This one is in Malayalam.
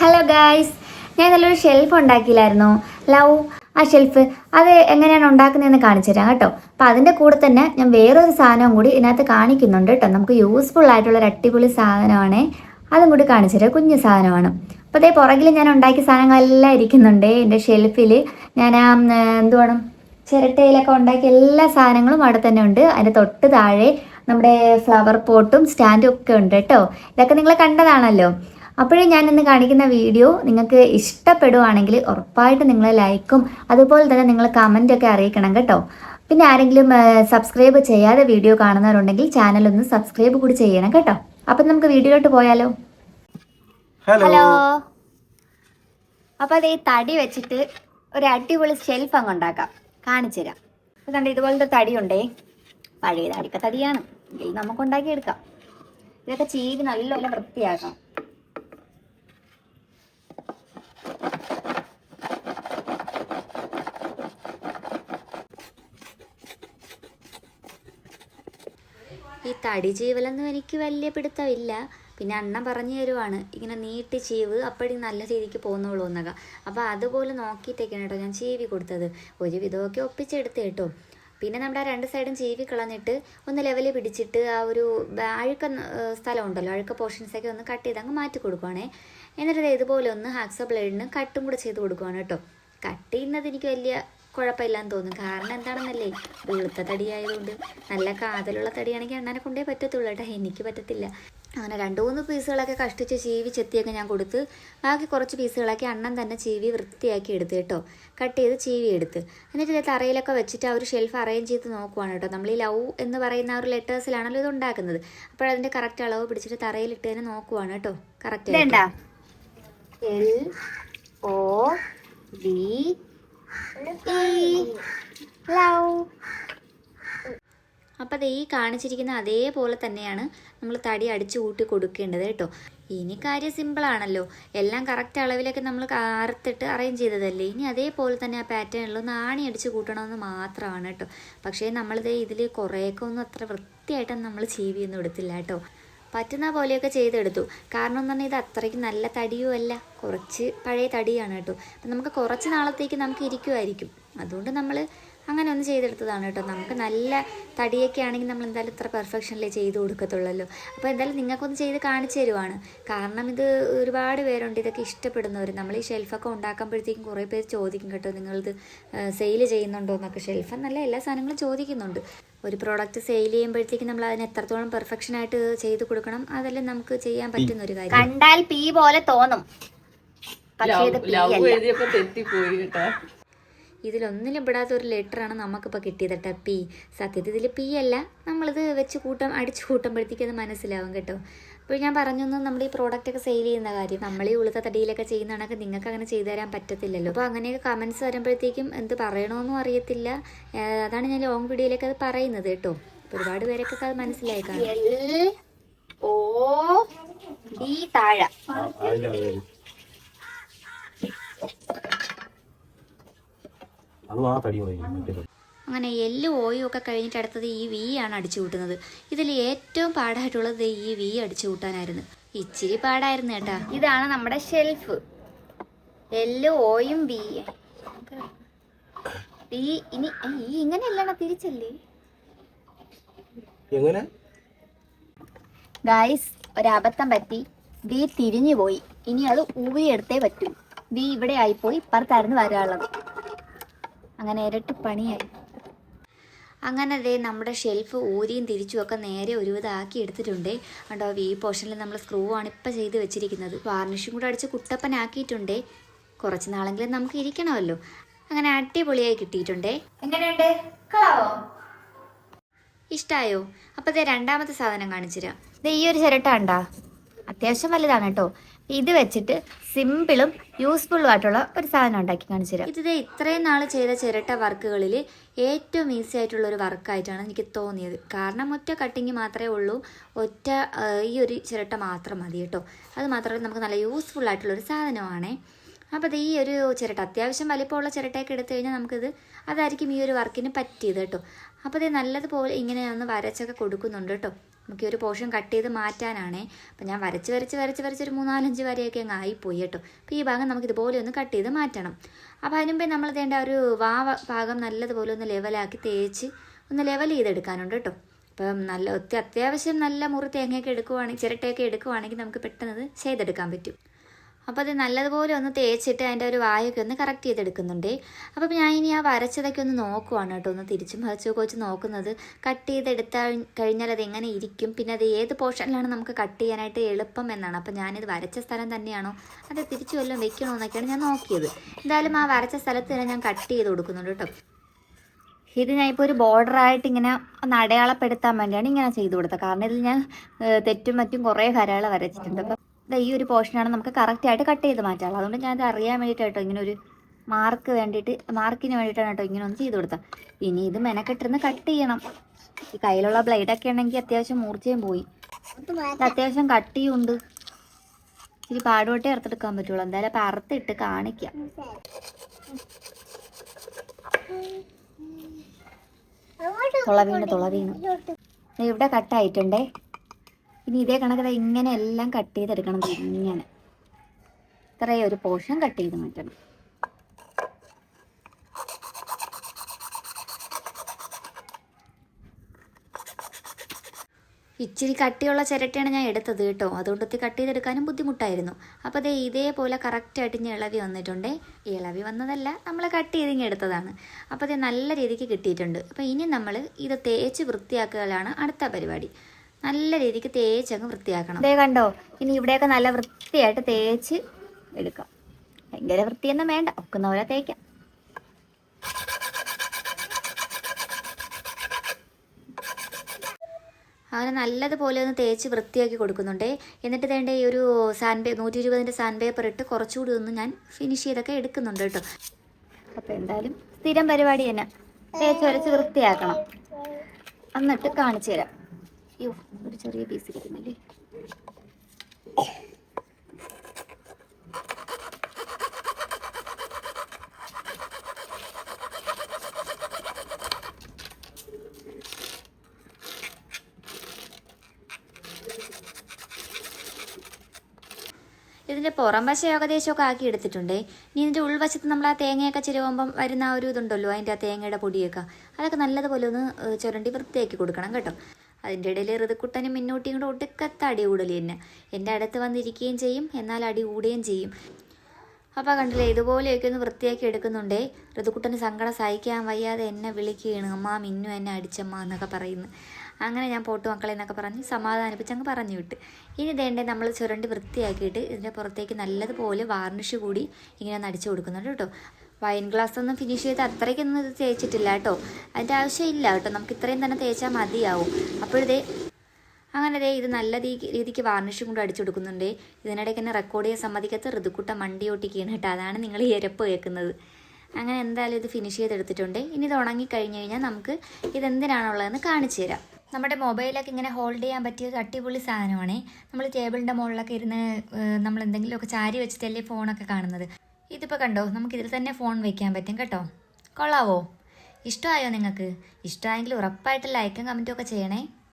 ഹലോ ഗായ്സ്, ഞാൻ നല്ലൊരു ഷെൽഫ് ഉണ്ടാക്കിയില്ലായിരുന്നോ? ലവ് ആ ഷെൽഫ് അത് എങ്ങനെയാണ് ഉണ്ടാക്കുന്നതെന്ന് കാണിച്ചു തരാം കേട്ടോ. അപ്പം അതിൻ്റെ കൂടെ തന്നെ ഞാൻ വേറൊരു സാധനവും കൂടി ഇതിനകത്ത് കാണിക്കുന്നുണ്ട് കേട്ടോ. നമുക്ക് യൂസ്ഫുൾ ആയിട്ടുള്ളൊരു അടിപൊളി സാധനമാണേ, അതും കൂടി കാണിച്ചു തരാം. കുഞ്ഞു സാധനമാണ്. അപ്പോൾ അതേ പുറകിൽ ഞാൻ ഉണ്ടാക്കിയ സാധനങ്ങളെല്ലാം ഇരിക്കുന്നുണ്ട് എൻ്റെ ഷെൽഫിൽ. ഞാൻ എന്തുവേണം ചിരട്ടയിലൊക്കെ ഉണ്ടാക്കിയ എല്ലാ സാധനങ്ങളും അവിടെ തന്നെ ഉണ്ട്. അതിൻ്റെ തൊട്ട് താഴെ നമ്മുടെ ഫ്ലവർ പോട്ടും സ്റ്റാൻഡും ഒക്കെ ഉണ്ട് കേട്ടോ. ഇതൊക്കെ നിങ്ങൾ കണ്ടതാണല്ലോ. അപ്പോഴേ ഞാൻ ഇന്ന് കാണിക്കുന്ന വീഡിയോ നിങ്ങൾക്ക് ഇഷ്ടപ്പെടുവാണെങ്കിൽ ഉറപ്പായിട്ട് നിങ്ങൾ ലൈക്കും അതുപോലെ തന്നെ നിങ്ങൾ കമൻറ്റൊക്കെ അറിയിക്കണം കേട്ടോ. പിന്നെ ആരെങ്കിലും സബ്സ്ക്രൈബ് ചെയ്യാതെ വീഡിയോ കാണുന്നവരുണ്ടെങ്കിൽ ചാനലൊന്ന് സബ്സ്ക്രൈബ് കൂടി ചെയ്യണം കേട്ടോ. അപ്പം നമുക്ക് വീഡിയോയിലോട്ട് പോയാലോ? ഹലോ. അപ്പോൾ അത് ഈ തടി വെച്ചിട്ട് ഒരു അടിപൊളി ഷെൽഫ് അങ്ങ് ഉണ്ടാക്കാം, കാണിച്ചു തരാം. അതുകൊണ്ട് ഇതുപോലത്തെ തടിയുണ്ടേ, പഴയ തടിക്ക തടിയാണ്, ഇതിൽ നമുക്ക് ഉണ്ടാക്കിയെടുക്കാം. ഇതൊക്കെ ചീവി നല്ലപോലെ വൃത്തിയാക്കാം. ഈ തടി ചീവലൊന്നും എനിക്ക് വലിയ പിടുത്തമില്ല. പിന്നെ അണ്ണൻ പറഞ്ഞു തരുവാണ് ഇങ്ങനെ നീട്ടി ചീവ് അപ്പോഴും നല്ല രീതിക്ക് പോകുന്നുള്ളൂ എന്നൊക്കെ. അപ്പോൾ അതുപോലെ നോക്കിയിട്ടൊക്കെയാണ് കേട്ടോ ഞാൻ ചീവി കൊടുത്തത്. ഒരു വിധമൊക്കെ ഒപ്പിച്ചെടുത്ത് കേട്ടോ. പിന്നെ നമ്മുടെ രണ്ട് സൈഡും ചീവി കളഞ്ഞിട്ട് ഒന്ന് ലെവല് പിടിച്ചിട്ട് ആ ഒരു അഴുക്ക സ്ഥലം ഉണ്ടല്ലോ, അഴുക്ക പോർഷൻസൊക്കെ ഒന്ന് കട്ട് ചെയ്ത് അങ്ങ് മാറ്റി കൊടുക്കുവാണേ. എന്നിട്ട് ഇതുപോലെ ഒന്ന് ഹാക്സോ ബ്ലേഡിന് കട്ടും കൂടെ ചെയ്ത് കൊടുക്കുവാണ് കേട്ടോ. കട്ട് ചെയ്യുന്നത് എനിക്ക് വലിയ കുഴപ്പമില്ലാന്ന് തോന്നും. കാരണം എന്താണെന്നല്ലേ, വെളുത്ത തടിയായതുകൊണ്ട്. നല്ല കാതലുള്ള തടിയാണെങ്കിൽ അണ്ണനെ കൊണ്ടേ പറ്റത്തുള്ളൂ കേട്ടോ, എനിക്ക് പറ്റത്തില്ല. അങ്ങനെ 2-3 പീസുകളൊക്കെ കഷ്ടിച്ച് ചീവി ചെത്തിയൊക്കെ ഞാൻ കൊടുത്ത് ബാക്കി കുറച്ച് പീസുകളൊക്കെ അണ്ണൻ തന്നെ ചീവി വൃത്തിയാക്കി എടുത്ത് കേട്ടോ. കട്ട് ചെയ്ത് ചീവി എടുത്ത് എന്നിട്ട് ഇത് തറയിലൊക്കെ വെച്ചിട്ട് ആ ഒരു ഷെൽഫ് അറേഞ്ച് ചെയ്ത് നോക്കുവാണ് കേട്ടോ. നമ്മൾ ഈ ലവ് എന്ന് പറയുന്ന ആ ഒരു ലെറ്റേഴ്സിലാണല്ലോ ഇത് ഉണ്ടാക്കുന്നത്. അപ്പോഴതിൻ്റെ കറക്റ്റ് അളവ് പിടിച്ചിട്ട് തറയിലിട്ട് തന്നെ നോക്കുവാണ് കേട്ടോ. Correct LOVE. അപ്പം അത് ഈ കാണിച്ചിരിക്കുന്ന അതേപോലെ തന്നെയാണ് നമ്മൾ തടി അടിച്ചു കൂട്ടി കൊടുക്കേണ്ടത് കേട്ടോ. ഇനി കാര്യം സിമ്പിളാണല്ലോ, എല്ലാം കറക്റ്റ് അളവിലൊക്കെ നമ്മൾ അറുത്തിട്ട് അറേഞ്ച് ചെയ്തതല്ലേ. ഇനി അതേപോലെ തന്നെ ആ പാറ്റേണിലൊന്ന് ആണി അടിച്ച് കൂട്ടണമെന്ന് മാത്രമാണ് കേട്ടോ. പക്ഷേ നമ്മളിത് ഇതിൽ കുറേയൊക്കെ ഒന്നും അത്ര വൃത്തിയായിട്ടൊന്നും നമ്മൾ ചീവിയൊന്നും എടുത്തില്ല കേട്ടോ. പറ്റുന്ന പോലെയൊക്കെ ചെയ്തെടുത്തു. കാരണം എന്ന് പറഞ്ഞാൽ ഇത് അത്രയ്ക്ക് നല്ല തടിയും അല്ല, കുറച്ച് പഴയ തടിയാണ് കേട്ടോ. അപ്പം നമുക്ക് കുറച്ച് നാളത്തേക്ക് നമുക്ക് ഇരിക്കുമായിരിക്കും. അതുകൊണ്ട് നമ്മൾ അങ്ങനെ ഒന്ന് ചെയ്തെടുത്തതാണ് കേട്ടോ. നമുക്ക് നല്ല തടിയൊക്കെ ആണെങ്കിൽ നമ്മൾ എന്തായാലും ഇത്ര പെർഫെക്ഷനിലേ ചെയ്ത് കൊടുക്കത്തുള്ളല്ലോ. അപ്പോൾ എന്തായാലും നിങ്ങൾക്കൊന്ന് ചെയ്ത് കാണിച്ചു തരുവാണ്. കാരണം ഇത് ഒരുപാട് പേരുണ്ട് ഇതൊക്കെ ഇഷ്ടപ്പെടുന്നവർ. നമ്മൾ ഈ ഷെൽഫൊക്കെ ഉണ്ടാക്കുമ്പോഴത്തേക്കും കുറേ പേര് ചോദിക്കും കേട്ടോ, നിങ്ങളിത് സെയിൽ ചെയ്യുന്നുണ്ടോ എന്നൊക്കെ. ഷെൽഫ് എന്നല്ല, എല്ലാ സാധനങ്ങളും ചോദിക്കുന്നുണ്ട്. ഒരു പ്രോഡക്റ്റ് സെയിൽ ചെയ്യുമ്പോഴത്തേക്കും നമ്മൾ അതിന് എത്രത്തോളം പെർഫെക്ഷനായിട്ട് ചെയ്ത് കൊടുക്കണം, അതെല്ലാം നമുക്ക് ചെയ്യാൻ പറ്റുന്ന ഒരു കാര്യം. കണ്ടാൽ പി പോലെ തോന്നും, പക്ഷേ ഇതിലൊന്നിലും പെടാത്ത ഒരു ലെറ്ററാണ് നമുക്കിപ്പോൾ കിട്ടിയത് കേട്ടോ, പി. സത്യത്തിൽ ഇതിൽ പി അല്ല, നമ്മളിത് വെച്ച് അടിച്ചു കൂട്ടുമ്പോഴത്തേക്കും അത് മനസ്സിലാവും കേട്ടോ. അപ്പോൾ ഞാൻ പറഞ്ഞു നമ്മുടെ ഈ പ്രോഡക്റ്റൊക്കെ സെയിൽ ചെയ്യുന്ന കാര്യം, നമ്മൾ ഈ ഉളുത്ത തടിയിലൊക്കെ ചെയ്യുന്നതാണെങ്കിൽ നിങ്ങൾക്ക് അങ്ങനെ ചെയ്തു തരാൻ പറ്റത്തില്ലല്ലോ. അപ്പോൾ അങ്ങനെയൊക്കെ കമൻസ് വരുമ്പോഴത്തേക്കും എന്ത് പറയണമെന്നും അറിയത്തില്ല. അതാണ് ഞാൻ ലോങ് വീഡിയോയിലൊക്കെ അത് പറയുന്നത് കേട്ടോ. ഒരുപാട് പേരൊക്കെ അത് മനസ്സിലായി കാണും. അങ്ങനെ എല്ലും ഓയും ഒക്കെ കഴിഞ്ഞിട്ട് അടുത്തത് ഈ വി ആണ് അടിച്ചു കൂട്ടുന്നത്. ഇതിൽ ഏറ്റവും പാടായിട്ടുള്ളത് ഈ വി അടിച്ചു കൂട്ടാനായിരുന്നു. ഇച്ചിരി പാടായിരുന്നു കേട്ടാ. ഇതാണ് നമ്മുടെ ഷെൽഫ്. എല്ലും ഓയും വി. ഇനി ഇങ്ങനെയല്ല, തിരിച്ചല്ലേ ഗായ്സ്. ഒരബദ്ധം പറ്റി, വി തിരിഞ്ഞു പോയി. ഇനി അത് ഊരിയെടുത്തേ പറ്റൂ. വി ഇവിടെ ആയിപ്പോയി, ഇപ്പുറത്തായിരുന്നു വരാനുള്ളത്. അങ്ങനെ ഇരട്ടി പണിയായി. അങ്ങനെ ദേ നമ്മുടെ ഷെൽഫ് ഊരിയും തിരിച്ചുമൊക്കെ നേരെ ഒരുവിധം ആക്കി എടുത്തിട്ടുണ്ടേ. കണ്ടോ, ഈ പോർഷനിൽ നമ്മൾ സ്ക്രൂ ആണ് ഇപ്പം ചെയ്ത് വെച്ചിരിക്കുന്നത്. വാർണിഷും കൂടെ അടിച്ച് കുട്ടപ്പനാക്കിയിട്ടുണ്ടേ. കുറച്ച് നാളെങ്കിലും നമുക്ക് ഇരിക്കണമല്ലോ. അങ്ങനെ അടിപൊളിയായി കിട്ടിയിട്ടുണ്ടേ. എങ്ങനെയുണ്ട്? ഇഷ്ടമായോ? അപ്പോൾ ദേ രണ്ടാമത്തെ സാധനം കാണിച്ചുതരാം. ദേ ഈ ഒരു ചിരട്ട കണ്ടാ, അത്യാവശ്യം വലുതാണ് കേട്ടോ. ഇത് വെച്ചിട്ട് സിമ്പിളും യൂസ്ഫുള്ളും ആയിട്ടുള്ള ഒരു സാധനം ഉണ്ടാക്കി കാണിച്ചു തരാം. ഇത് ഇത്രയും നാൾ ചെയ്ത ചിരട്ട വർക്കുകളിൽ ഏറ്റവും ഈസി ആയിട്ടുള്ള ഒരു വർക്കായിട്ടാണ് എനിക്ക് തോന്നിയത്. കാരണം ഒറ്റ കട്ടിങ് മാത്രമേ ഉള്ളൂ, ഈ ഒരു ചിരട്ട മാത്രം മതി കേട്ടോ. അത് മാത്രമല്ല നമുക്ക് നല്ല യൂസ്ഫുൾ ആയിട്ടുള്ളൊരു സാധനമാണേ. അപ്പോൾ ഈ ഒരു ചിരട്ട അത്യാവശ്യം വലിപ്പമുള്ള ചിരട്ടയൊക്കെ എടുത്തു കഴിഞ്ഞാൽ അതായിരിക്കും ഈ ഒരു വർക്കിന് പറ്റിയത് കേട്ടോ. അപ്പോൾ ഇത് നല്ലതുപോലെ ഇങ്ങനെ ഒന്ന് വരച്ചൊക്കെ കൊടുക്കുന്നുണ്ട് കേട്ടോ. നമുക്ക് ഈ ഒരു പോർഷൻ കട്ട് ചെയ്ത് മാറ്റാനാണേ. അപ്പോൾ ഞാൻ വരച്ച് ഒരു 3-4-5 വരെയൊക്കെ അങ്ങ് ആയിപ്പോയി കേട്ടോ. അപ്പോൾ ഈ ഭാഗം നമുക്ക് ഇതുപോലെ ഒന്ന് കട്ട് ചെയ്ത് മാറ്റണം. അപ്പോൾ അതിനുമ്പേ നമ്മൾ വേണ്ട ഒരു ഭാഗം നല്ലതുപോലെ ഒന്ന് ലെവലാക്കി തേച്ച് ഒന്ന് ലെവൽ ചെയ്തെടുക്കാനുണ്ട് കേട്ടോ. അപ്പം അത്യാവശ്യം നല്ല മുറി തേങ്ങയൊക്കെ എടുക്കുവാണെങ്കിൽ ചിരട്ടയൊക്കെ എടുക്കുവാണെങ്കിൽ നമുക്ക് പെട്ടെന്ന് ഇത് ചെയ്തെടുക്കാൻ പറ്റും. അപ്പോൾ അത് നല്ലതുപോലെ ഒന്ന് തേച്ചിട്ട് അതിൻ്റെ ഒരു വായൊക്കെ ഒന്ന് കറക്റ്റ് ചെയ്തെടുക്കുന്നുണ്ട്. അപ്പോൾ ഞാൻ ഇനി ആ വരച്ചതൊക്കെ ഒന്ന് നോക്കുവാണ് കേട്ടോ, ഒന്ന് തിരിച്ചും മറിച്ചൊക്കെ വെച്ച് നോക്കുന്നത്. കട്ട് ചെയ്തെടുത്താൽ കഴിഞ്ഞാൽ അത് എങ്ങനെ ഇരിക്കും, പിന്നെ അത് ഏത് പോർഷനിലാണ് നമുക്ക് കട്ട് ചെയ്യാനായിട്ട് എളുപ്പം എന്നാണ്. അപ്പോൾ ഞാനിത് വരച്ച സ്ഥലം തന്നെയാണോ അത് തിരിച്ചു വല്ലതും വെക്കണോ എന്നൊക്കെയാണ് ഞാൻ നോക്കിയത്. എന്തായാലും ആ വരച്ച സ്ഥലത്ത് തന്നെ ഞാൻ കട്ട് ചെയ്ത് കൊടുക്കുന്നുണ്ട് കേട്ടോ. ഇത് ഞാൻ ഇപ്പോൾ ഒരു ബോർഡറായിട്ട് ഇങ്ങനെ ഒന്ന് അടയാളപ്പെടുത്താൻ വേണ്ടിയാണ് ഇങ്ങനെ ചെയ്ത് കൊടുത്തത്. കാരണം ഇതിൽ ഞാൻ തെറ്റും മറ്റും കുറേ കരകൾ വരച്ചിട്ടുണ്ട്. അപ്പം ഈ ഒരു പോർഷനാണ് നമുക്ക് കറക്റ്റായിട്ട് കട്ട് ചെയ്ത് മാറ്റാനുള്ളത്. അതുകൊണ്ട് ഞാനത് അറിയാൻ വേണ്ടിയിട്ടാട്ടോ ഇങ്ങനെ ഒരു മാർക്കിന് വേണ്ടിയിട്ടാണ് കേട്ടോ ഇങ്ങനെ ഒന്ന് ചെയ്ത് കൊടുത്തത്. ഇനി ഇത് മെനക്കെട്ടിരുന്ന് കട്ട് ചെയ്യണം. ഈ കയ്യിലുള്ള ബ്ലേഡൊക്കെ ഉണ്ടെങ്കിൽ അത്യാവശ്യം മൂർച്ചയും പോയി, അത്യാവശ്യം കട്ടിയും ഉണ്ട്. ഇച്ചിരി പാടുപെട്ടേ അറുത്തെടുക്കാൻ പറ്റുള്ളൂ. എന്തായാലും അപ്പം അറുത്തിട്ട് കാണിക്കാം. തുള വീണ് ഇവിടെ കട്ടായിട്ടുണ്ടേ. ഇനി ഇതേ കണക്കത ഇങ്ങനെ എല്ലാം കട്ട് ചെയ്തെടുക്കണം. ഇങ്ങനെ ഇത്രയും ഒരു പോർഷൻ കട്ട് ചെയ്ത് മാറ്റണം. ഇച്ചിരി കട്ടിയുള്ള ചിരട്ടയാണ് ഞാൻ എടുത്തത് കേട്ടോ. അതുകൊണ്ട് ഒത്തിരി കട്ട് ചെയ്തെടുക്കാനും ബുദ്ധിമുട്ടായിരുന്നു. അപ്പോൾ അതേ ഇതേപോലെ കറക്റ്റായിട്ട് ഞാൻ ഇളവി വന്നിട്ടുണ്ട്. ഇളവി വന്നതല്ല, നമ്മൾ കട്ട് ചെയ്തിങ്ങ് എടുത്തതാണ്. അപ്പോൾ അത് നല്ല രീതിക്ക് കിട്ടിയിട്ടുണ്ട്. അപ്പോൾ ഇനി നമ്മൾ ഇത് തേച്ച് വൃത്തിയാക്കലാണ് അടുത്ത പരിപാടി. നല്ല രീതിക്ക് തേച്ചങ്ങ് വൃത്തിയാക്കണം. അതേ കണ്ടോ, ഇനി ഇവിടെയൊക്കെ നല്ല വൃത്തിയായിട്ട് തേച്ച് എടുക്കാം. ഭയങ്കര വൃത്തിയൊന്നും വേണ്ട, ഒക്കുന്ന പോലെ തേക്കാം. അങ്ങനെ നല്ലതുപോലെ ഒന്ന് തേച്ച് വൃത്തിയാക്കി കൊടുക്കുന്നുണ്ട്. എന്നിട്ട് വേണ്ട ഈ ഒരു 120 സാൻഡ് പേപ്പർ ഇട്ട് കുറച്ചുകൂടി ഒന്ന് ഞാൻ ഫിനിഷ് ചെയ്തൊക്കെ എടുക്കുന്നുണ്ട് കേട്ടോ. അപ്പോൾ എന്തായാലും സ്ഥിരം പരിപാടി തന്നെ, തേച്ച് വരച്ച് വൃത്തിയാക്കണം. എന്നിട്ട് കാണിച്ചു തരാം. അയ്യോ, ഒരു ചെറിയ പീസ് ഇരിക്കുന്നില്ലേ. ഇതിൻ്റെ പുറം വശം ഏകദേശമൊക്കെ ആക്കി എടുത്തിട്ടുണ്ട്. ഇനി ഇതിൻ്റെ ഉൾവശത്ത് നമ്മൾ ആ തേങ്ങയൊക്കെ ചിരവുമ്പം വരുന്ന ആ ഒരു ഇതുണ്ടല്ലോ, അതിൻ്റെ ആ തേങ്ങയുടെ പൊടിയൊക്കെ അതൊക്കെ നല്ലതുപോലെ ഒന്ന് ചുരണ്ടി വൃത്തിയാക്കി കൊടുക്കണം കേട്ടോ. അതിൻ്റെ ഇടയിൽ ഋതുക്കുട്ടനും മുന്നോട്ടിയും കൂടെ ഒടുക്കത്തെ അടി കൂടൽ തന്നെ. എൻ്റെ അടുത്ത് വന്നിരിക്കുകയും ചെയ്യും, എന്നാൽ അടി കൂടുകയും ചെയ്യും. അപ്പോൾ കണ്ടില്ലേ, ഇതുപോലെയൊക്കെ ഒന്ന് വൃത്തിയാക്കി എടുക്കുന്നുണ്ടേ. ഋതുക്കുട്ടന് സങ്കടം സഹിക്കാൻ വയ്യാതെ എന്നെ വിളിക്കുകയാണ്, അമ്മ മിന്നു എന്നെ അടിച്ചമ്മ എന്നൊക്കെ പറയുന്നു. അങ്ങനെ ഞാൻ പോട്ടു മക്കളെ എന്നൊക്കെ പറഞ്ഞ് സമാധാനിപ്പിച്ച് അങ്ങ് പറഞ്ഞു വിട്ട്. ഇനി വേണ്ടേ നമ്മൾ ചുരണ്ടി വൃത്തിയാക്കിയിട്ട് ഇതിൻ്റെ പുറത്തേക്ക് നല്ലതുപോലെ വാർണിഷ് കൂടി ഇങ്ങനെ ഒന്ന് അടിച്ചു കൊടുക്കുന്നുണ്ട് കേട്ടോ. വൈൻ ഗ്ലാസ് ഒന്നും ഫിനിഷ് ചെയ്ത് അത്രയ്ക്കൊന്നും ഇത് തേച്ചിട്ടില്ല കേട്ടോ. അതിൻ്റെ ആവശ്യമില്ല കേട്ടോ, നമുക്ക് ഇത്രയും തന്നെ തേച്ചാൽ മതിയാവും. അപ്പോഴേ അങ്ങനെ ഇത് നല്ല രീതിക്ക് വാർണിഷും കൊണ്ട് അടിച്ചു കൊടുക്കുന്നുണ്ട്. ഇതിനിടയ്ക്ക് തന്നെ റെക്കോർഡ് ചെയ്യാൻ സമ്മതിക്കാത്ത ഋതുക്കുട്ട മണ്ടി ഒട്ടിക്കുകയാണ് കേട്ടോ. അതാണ് നിങ്ങൾ ഈ എരപ്പ് കേൾക്കുന്നത്. അങ്ങനെ എന്തായാലും ഇത് ഫിനിഷ് ചെയ്തെടുത്തിട്ടുണ്ട്. ഇനി ഇത് ഉണങ്ങിക്കഴിഞ്ഞ് കഴിഞ്ഞാൽ നമുക്ക് ഇതെന്തിനാണുള്ളതെന്ന് കാണിച്ചു തരാം. നമ്മുടെ മൊബൈലൊക്കെ ഇങ്ങനെ ഹോൾഡ് ചെയ്യാൻ പറ്റിയ അടിപൊളി സാധനമാണേ. നമ്മൾ ടേബിളിൻ്റെ മുകളിലൊക്കെ ഇരുന്ന് നമ്മൾ എന്തെങ്കിലുമൊക്കെ ചാരി വെച്ചിട്ടല്ലേ ഫോണൊക്കെ കാണുന്നത്. ഇതിപ്പോൾ കണ്ടോ, നമുക്കിതിൽ തന്നെ ഫോൺ വയ്ക്കാൻ പറ്റും കേട്ടോ. കൊള്ളാവോ? ഇഷ്ടമായോ നിങ്ങൾക്ക്? ഇഷ്ടമായെങ്കിൽ ഉറപ്പായിട്ട് ലൈക്കും കമൻറ്റും ഒക്കെ ചെയ്യണേ.